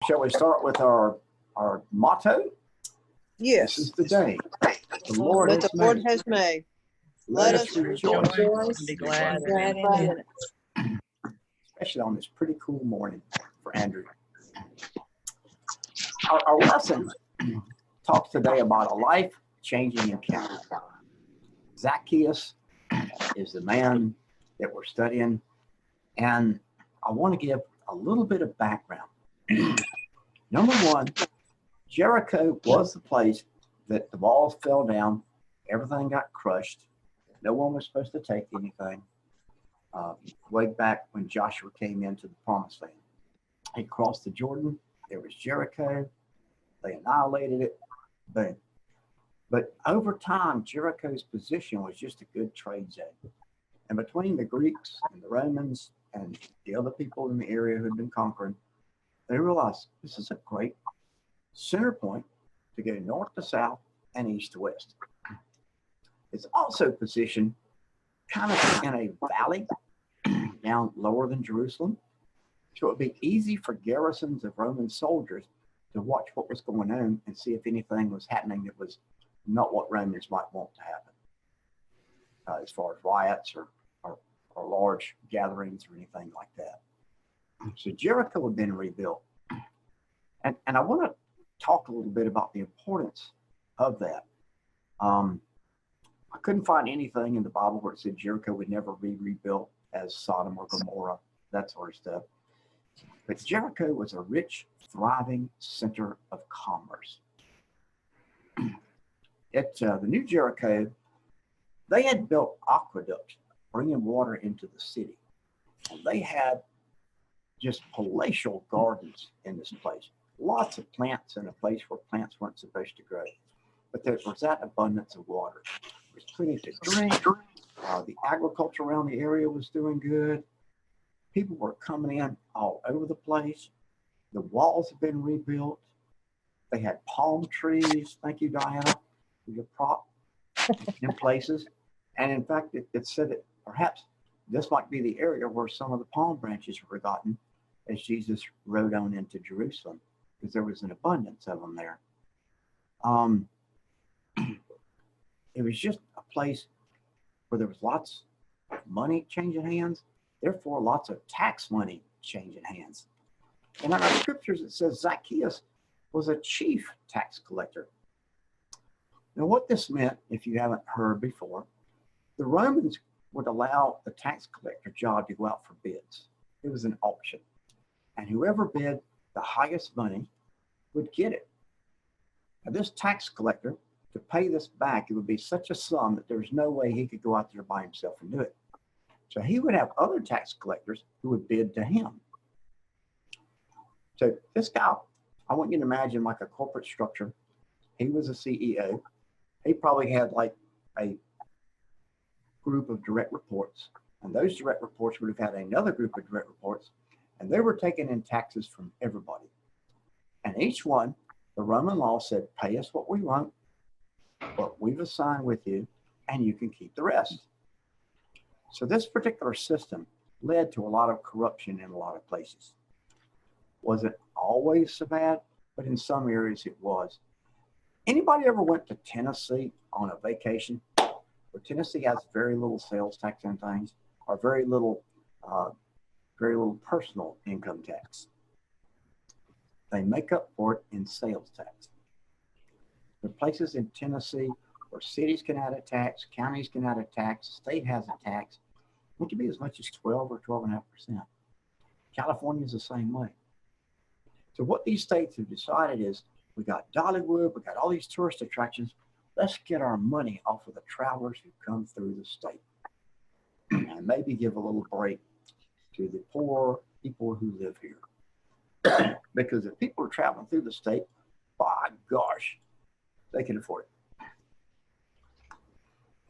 shall we start with our motto? Yes. This is the day the Lord That has the Lord made. has made. Let Let us us rejoice, rejoice and be and glad be in glad it. in it. especially on this pretty cool morning for Andrew. Our lesson talks today about a life-changing encounter. Zacchaeus is the man that we're studying, and I want to give a little bit of background. Number one, Jericho was the place that the walls fell down, everything got crushed, no one was supposed to take anything. Way back when Joshua came into the promised land, he crossed the Jordan, there was Jericho, they annihilated it, boom. But over time, Jericho's position was just a good trade zone. And between the Greeks and the Romans and the other people in the area who had been conquering, they realized this is a great center point to go north to south and east to west. It's also positioned kind of in a valley down lower than Jerusalem. So it would be easy for garrisons of Roman soldiers to watch what was going on and see if anything was happening that was not what Romans might want to happen, as far as riots or large gatherings or anything like that. So Jericho had been rebuilt. And I want to talk a little bit about the importance of that. I couldn't find anything in the Bible where it said Jericho would never be rebuilt as Sodom or Gomorrah, that sort of stuff. But Jericho was a rich, thriving center of commerce. At the New Jericho, they had built aqueducts bringing water into the city. And they had just palatial gardens in this place. Lots of plants in a place where plants weren't supposed to grow. But there was that abundance of water. There was plenty to drink. The agriculture around the area was doing good. People were coming in all over the place. The walls had been rebuilt. They had palm trees. Thank you, Diana, for your prop in places. And in fact, it said that perhaps this might be the area where some of the palm branches were gotten as Jesus rode on into Jerusalem, because there was an abundance of them there. It was just a place where there was lots of money changing hands, therefore lots of tax money changing hands. And in our scriptures, it says Zacchaeus was a chief tax collector. Now, what this meant, if you haven't heard before, the Romans would allow the tax collector job to go out for bids. It was an auction. And whoever bid the highest money would get it. Now, this tax collector, to pay this back, it would be such a sum that there was no way he could go out there by himself and do it. So he would have other tax collectors who would bid to him. So this guy, I want you to imagine like a corporate structure. He was a CEO. He probably had like a group of direct reports, and those direct reports would have had another group of direct reports, and they were taking in taxes from everybody. And each one, the Roman law said, pay us what we want, what we've assigned with you, and you can keep the rest. So this particular system led to a lot of corruption in a lot of places. Wasn't always so bad, but in some areas it was. Anybody ever went to Tennessee on a vacation? Where Tennessee has very little sales tax on things, or very little personal income tax. They make up for it in sales tax. There are places in Tennessee where cities can add a tax, counties can add a tax, state has a tax. It can be as much as 12 or 12.5%. California is the same way. So what these states have decided is, we got Dollywood, we got all these tourist attractions. Let's get our money off of the travelers who come through the state. And maybe give a little break to the poor people who live here. Because if people are traveling through the state, by gosh, they can afford it.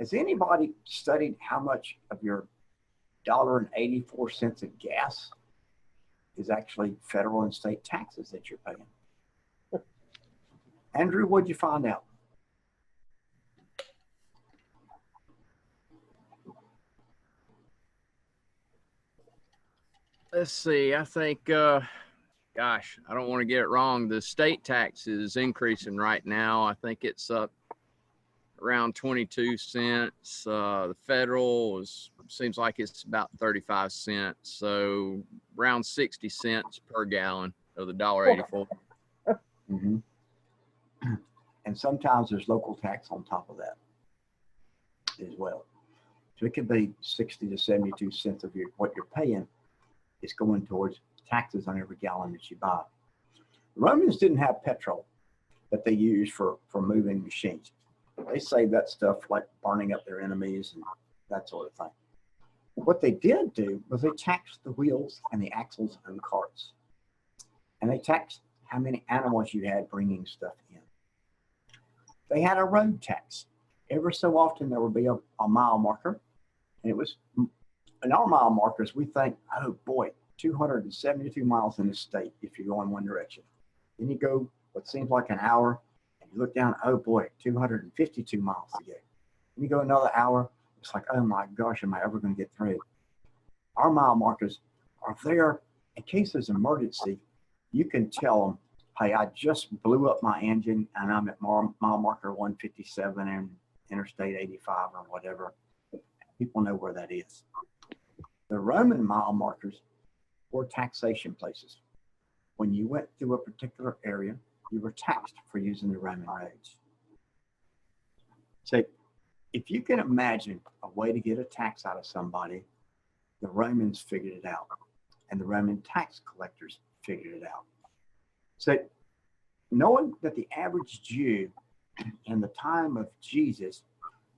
Has anybody studied how much of your $1.84 of gas is actually federal and state taxes that you're paying? Andrew, what'd you find out? Let's see. I think gosh, I don't want to get it wrong. The state tax is increasing right now. I think it's up around 22 cents. The federal seems like it's about 35 cents. So around 60 cents per gallon of the $1.84. Mm-hmm. And sometimes there's local tax on top of that as well. So it could be 60 to 72 cents of what you're paying is going towards taxes on every gallon that you buy. The Romans didn't have petrol that they used for moving machines. They saved that stuff like burning up their enemies and that sort of thing. What they did do was they taxed the wheels and the axles of the carts. And they taxed how many animals you had bringing stuff in. They had a road tax. Every so often there would be a mile marker. And it was, in our mile markers, we think, oh boy, 272 miles in this state if you go in one direction. Then you go what seems like an hour, and you look down, oh boy, 252 miles to go. Then you go another hour, it's like, oh my gosh, am I ever going to get through? Our mile markers are there in case there's an emergency. You can tell them, hey, I just blew up my engine and I'm at mile marker 157 and Interstate 85 or whatever. People know where that is. The Roman mile markers were taxation places. When you went through a particular area, you were taxed for using the Roman roads. So if you can imagine a way to get a tax out of somebody, the Romans figured it out, and the Roman tax collectors figured it out. So knowing that the average Jew in the time of Jesus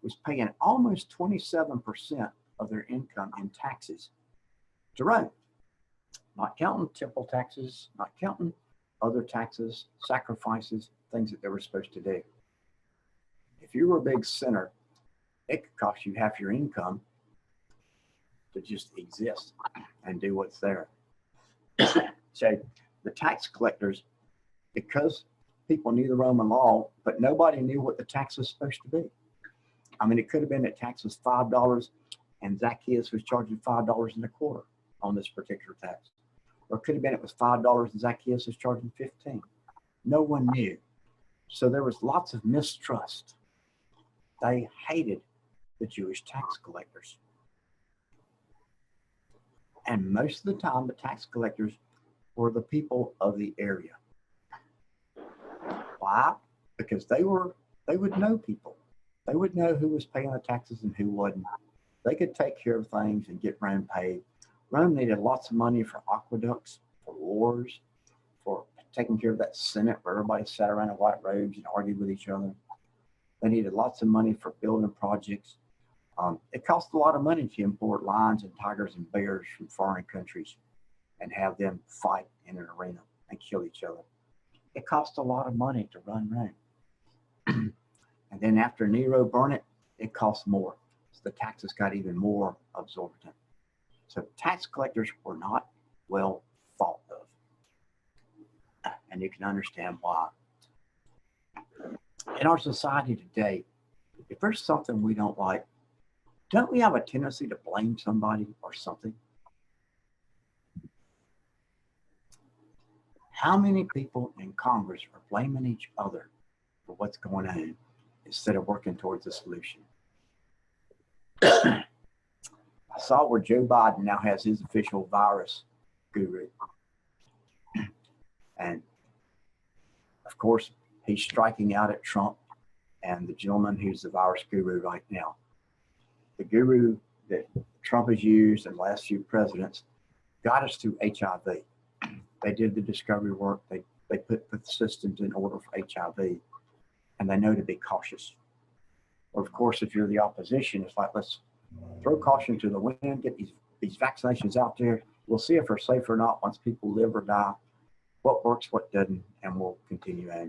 was paying almost 27% of their income in taxes to Rome, not counting temple taxes, not counting other taxes, sacrifices, things that they were supposed to do. If you were a big sinner, it could cost you half your income to just exist and do what's there. So the tax collectors, because people knew the Roman law, but nobody knew what the tax was supposed to be. I mean, it could have been that tax was $5 and Zacchaeus was charging $5.25 on this particular tax. Or it could have been it was $5 and Zacchaeus was charging $15. No one knew. So there was lots of mistrust. They hated the Jewish tax collectors. And most of the time, the tax collectors were the people of the area. Why? Because they would know people. They would know who was paying the taxes and who wasn't. They could take care of things and get Rome paid. Rome needed lots of money for aqueducts, for wars, for taking care of that Senate where everybody sat around in white robes and argued with each other. They needed lots of money for building projects. It cost a lot of money to import lions and tigers and bears from foreign countries and have them fight in an arena and kill each other. It cost a lot of money to run Rome. And then after Nero burned it, it cost more. So the taxes got even more exorbitant. So tax collectors were not well thought of. And you can understand why. In our society today, if there's something we don't like, don't we have a tendency to blame somebody or something? How many people in Congress are blaming each other for what's going on instead of working towards a solution? I saw where Joe Biden now has his official virus guru. And of course, he's striking out at Trump and the gentleman who's the virus guru right now. The guru that Trump has used in the last few presidents got us through HIV. They did the discovery work. They put the systems in order for HIV, and they know to be cautious. Or of course, if you're the opposition, it's like, let's throw caution to the wind, get these vaccinations out there. We'll see if they're safe or not once people live or die, what works, what doesn't, and we'll continue on.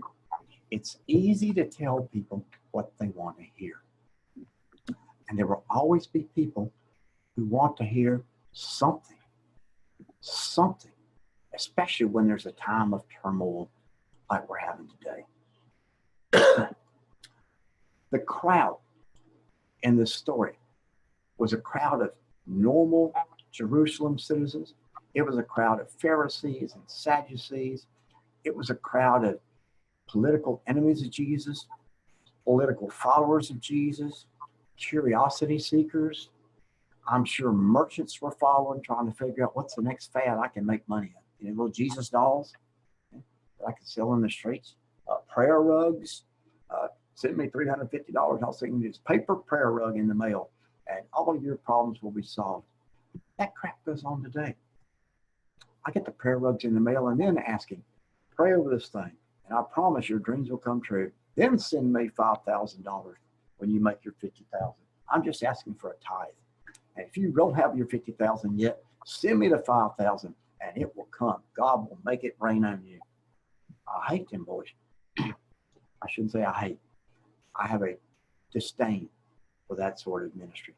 It's easy to tell people what they want to hear. And there will always be people who want to hear something, especially when there's a time of turmoil like we're having today. The crowd in this story was a crowd of normal Jerusalem citizens It was a crowd of Pharisees and Sadducees. It was a crowd of political enemies of Jesus, political followers of Jesus, curiosity seekers. I'm sure merchants were following, trying to figure out what's the next fad I can make money on. You know, little Jesus dolls that I can sell in the streets, prayer rugs. Send me $350. I'll send you this paper prayer rug in the mail, and all of your problems will be solved. That crap goes on today. I get the prayer rugs in the mail and then asking, pray over this thing, and I promise your dreams will come true. Then send me $5,000 when you make your 50,000. I'm just asking for a tithe. And if you don't have your 50,000 yet, send me the 5,000 and it will come. God will make it rain on you. I hate them boys. I shouldn't say I hate. I have a disdain for that sort of ministry.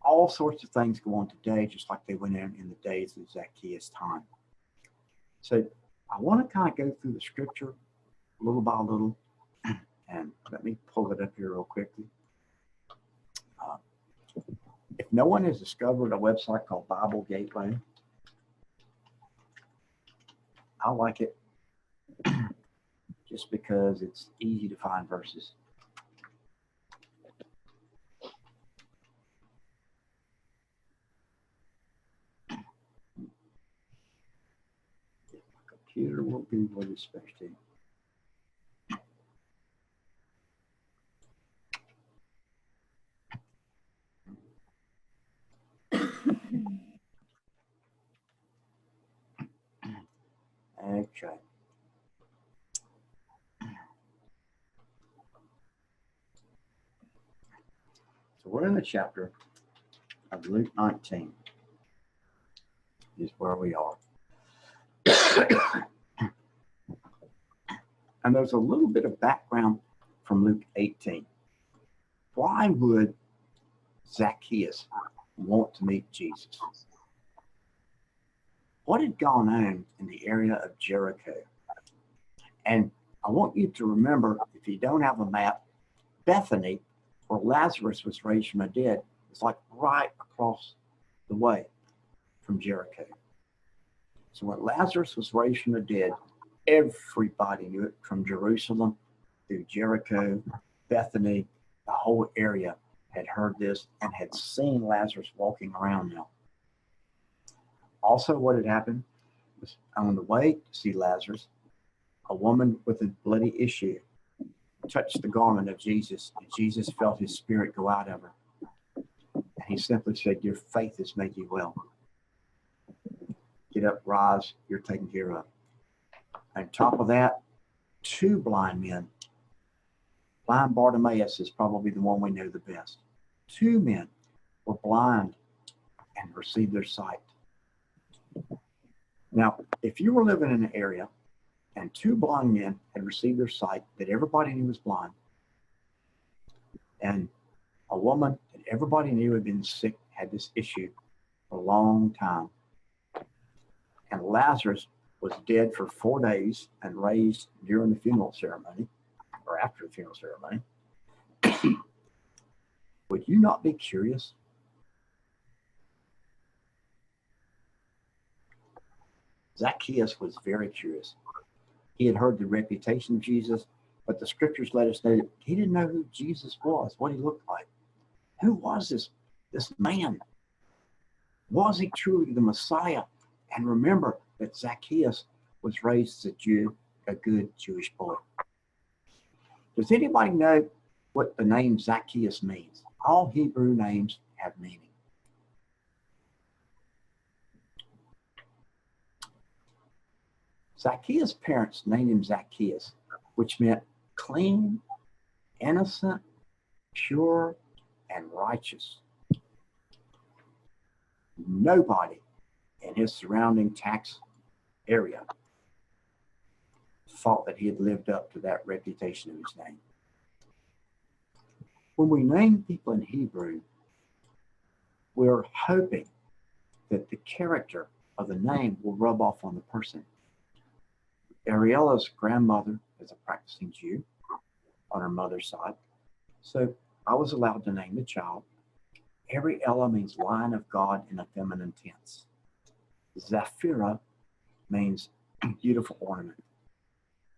All sorts of things go on today, just like they went in the days of Zacchaeus' time. So I want to kind of go through the scripture little by little, and let me pull it up here real quickly. If no one has discovered a website called Bible Gateway, I like it just because it's easy to find verses. Computer will be what it's supposed to. Okay. So we're in the chapter of Luke 19 is where we are. And there's a little bit of background from Luke 18. Why would Zacchaeus want to meet Jesus? What had gone on in the area of Jericho? And I want you to remember, if you don't have a map, Bethany, where Lazarus was raised from the dead, is like right across the way from Jericho. So when Lazarus was raised from the dead, everybody knew it, from Jerusalem through Jericho, Bethany, the whole area had heard this and had seen Lazarus walking around now. Also, what had happened was on the way to see Lazarus, a woman with a bloody issue touched the garment of Jesus, and Jesus felt his spirit go out of her. And he simply said, your faith has made you well. Get up, rise, you're taken care of. On top of that, two blind men. Blind Bartimaeus is probably the one we know the best. Two men were blind and received their sight. Now, if you were living in an area and two blind men had received their sight that everybody knew was blind, and a woman that everybody knew had been sick, had this issue for a long time, and Lazarus was dead for 4 days and raised during the funeral ceremony or after the funeral ceremony, would you not be curious? Zacchaeus was very curious. He had heard the reputation of Jesus, but the scriptures let us know that he didn't know who Jesus was, what he looked like. Who was this man? Was he truly the Messiah? And remember that Zacchaeus was raised as a Jew, a good Jewish boy. Does anybody know what the name Zacchaeus means? All Hebrew names have meaning. Zacchaeus' parents named him Zacchaeus, which meant clean, innocent, pure, and righteous. Nobody in his surrounding tax area thought that he had lived up to that reputation of his name. When we name people in Hebrew, we're hoping that the character of the name will rub off on the person. Ariella's grandmother is a practicing Jew on her mother's side, so I was allowed to name the child Every Ella means lion of God in a feminine tense. Zafira means beautiful ornament.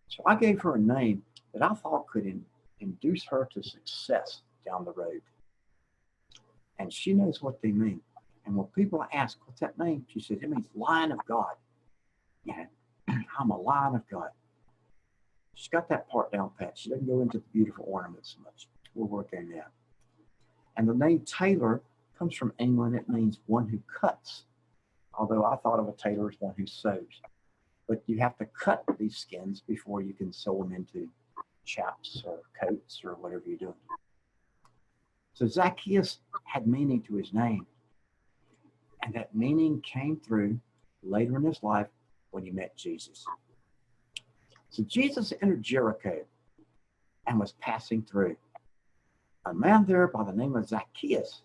So I gave her a name that I thought could induce her to success down the road. And she knows what they mean. And when people ask, what's that name? She says, it means lion of God. Yeah, I'm a lion of God. She's got that part down pat. She doesn't go into the beautiful ornaments much. We'll work on that. And the name Tailor comes from England. It means one who cuts. Although I thought of a tailor as one who sews. But you have to cut these skins before you can sew them into chaps or coats or whatever you're doing. So Zacchaeus had meaning to his name. And that meaning came through later in his life when he met Jesus. So Jesus entered Jericho and was passing through. A man there by the name of Zacchaeus,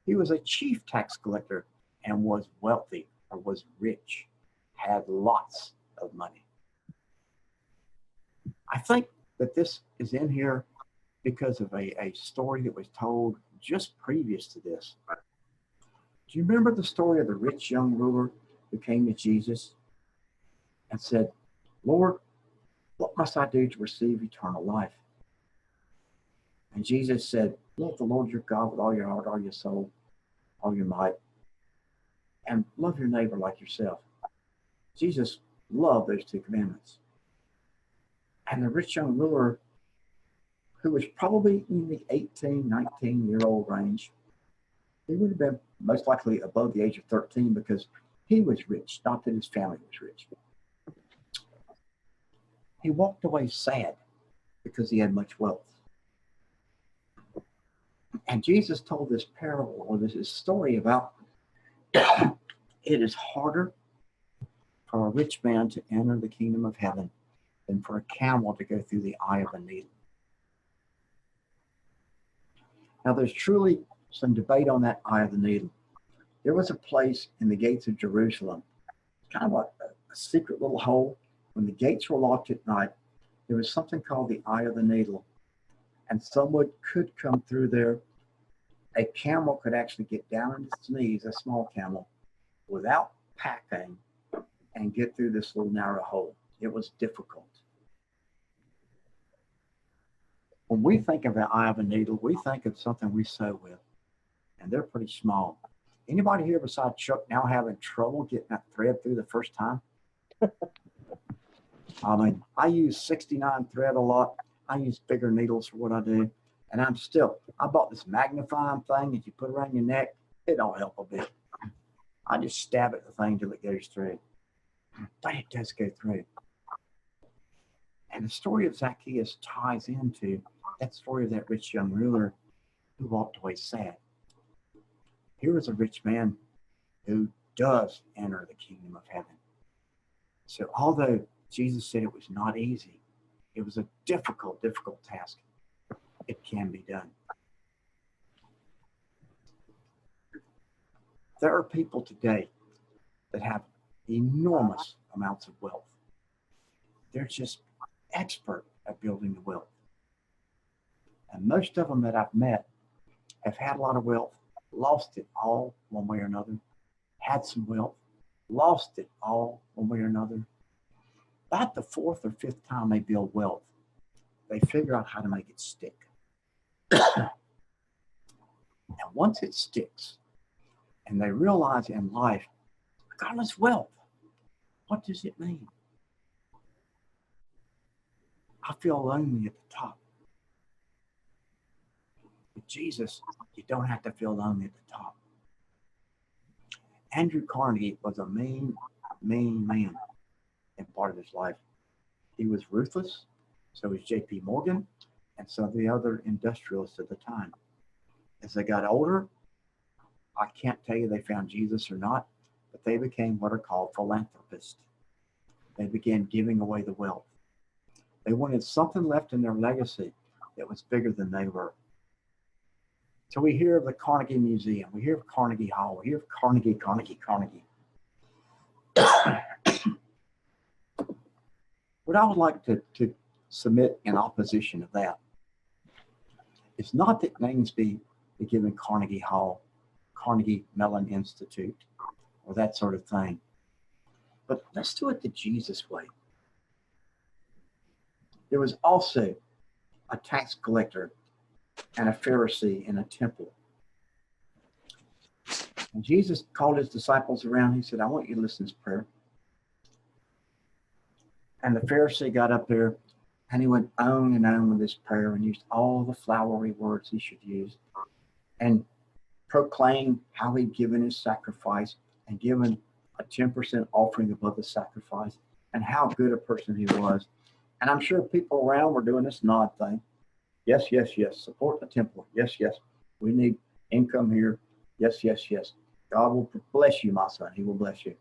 he was a chief tax collector and was wealthy or was rich, had lots of money. I think that this is in here because of a story that was told just previous to this. Do you remember the story of the rich young ruler who came to Jesus and said, Lord, what must I do to receive eternal life? And Jesus said, love the Lord your God with all your heart, all your soul, all your might, and love your neighbor like yourself. Jesus loved those two commandments. And the rich young ruler, who was probably in the 18, 19-year-old range, he would have been most likely above the age of 13 because he was rich, not that his family was rich. He walked away sad because he had much wealth. And Jesus told this parable, or this story about it is harder for a rich man to enter the kingdom of heaven than for a camel to go through the eye of a needle. Now, there's truly some debate on that eye of the needle. There was a place in the gates of Jerusalem, kind of a secret little hole. When the gates were locked at night, there was something called the eye of the needle. And someone could come through there. A camel could actually get down on its knees, a small camel, without packing, and get through this little narrow hole. It was difficult. When we think of the eye of a needle, we think of something we sew with, and they're pretty small. Anybody here besides Chuck now having trouble getting that thread through the first time? I mean, I use 69 thread a lot. I use bigger needles for what I do. And I bought this magnifying thing that you put around your neck. It don't help a bit. I just stab at the thing till it goes through. But it does go through. And the story of Zacchaeus ties into that story of that rich young ruler who walked away sad. Here is a rich man who does enter the kingdom of heaven. So although Jesus said it was not easy, it was a difficult task, it can be done. There are people today that have enormous amounts of wealth. They're just expert at building the wealth. And most of them that I've met have had a lot of wealth, lost it all one way or another, had some wealth, lost it all one way or another. About the fourth or fifth time they build wealth, they figure out how to make it stick. And once it sticks, and they realize in life, I got all this wealth. What does it mean? I feel lonely at the top. With Jesus, you don't have to feel lonely at the top. Andrew Carnegie was a mean man in part of his life. He was ruthless, so was J.P. Morgan and some of the other industrialists at the time. As they got older, I can't tell you they found Jesus or not, but they became what are called philanthropists. They began giving away the wealth. They wanted something left in their legacy that was bigger than they were. So we hear of the Carnegie Museum, we hear of Carnegie Hall, we hear of Carnegie. What I would like to submit in opposition of that is not that names be given Carnegie Hall Carnegie Mellon Institute or that sort of thing. But let's do it the Jesus way. There was also a tax collector and a Pharisee in a temple. And Jesus called his disciples around. He said, I want you to listen to this prayer. And the Pharisee got up there and he went on and on with this prayer and used all the flowery words he should use and proclaimed how he'd given his sacrifice and given a 10% offering above the sacrifice and how good a person he was. And I'm sure people around were doing this nod thing. Yes, yes, yes. Support the temple. Yes, yes. We need income here. Yes, yes, yes. God will bless you, my son. He will bless you.